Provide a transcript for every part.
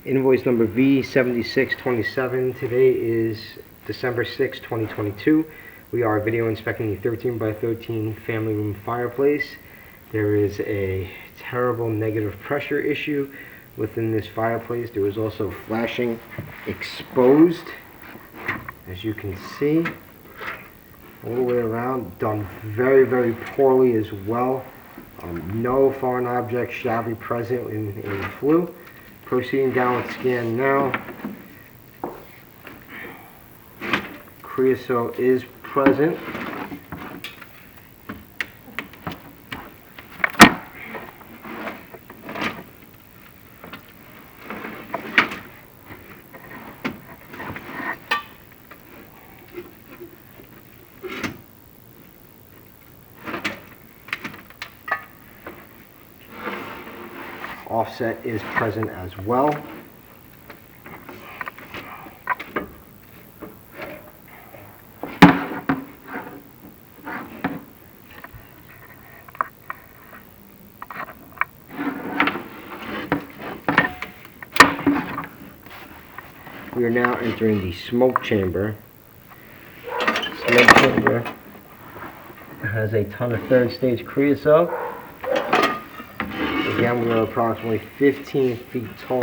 Invoice number V7627. Today is December 6, 2022. We are video inspecting the 13 by 13 family room fireplace. There is a terrible negative pressure issue within this fireplace. There is also flashing exposed, as you can see, all the way around. Done very, very poorly as well. No foreign objects shall be present in flue. Proceeding down with scan now. Creosote is present. Offset is present as well. We are now entering the smoke chamber. Smoke chamber has a ton of third stage creosote. Again, we are approximately 15 feet tall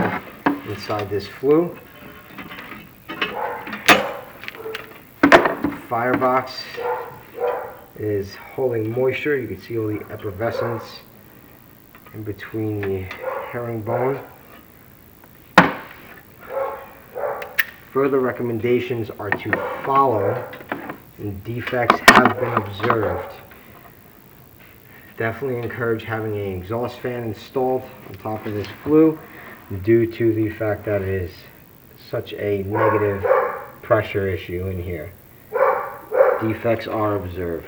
inside this flue. Firebox is holding moisture. You can see all the effervescence in between the herringbone. Further recommendations are to follow, and defects have been observed. Definitely encourage having an exhaust fan installed on top of this flue due to the fact that it is such a negative pressure issue in here. Defects are observed.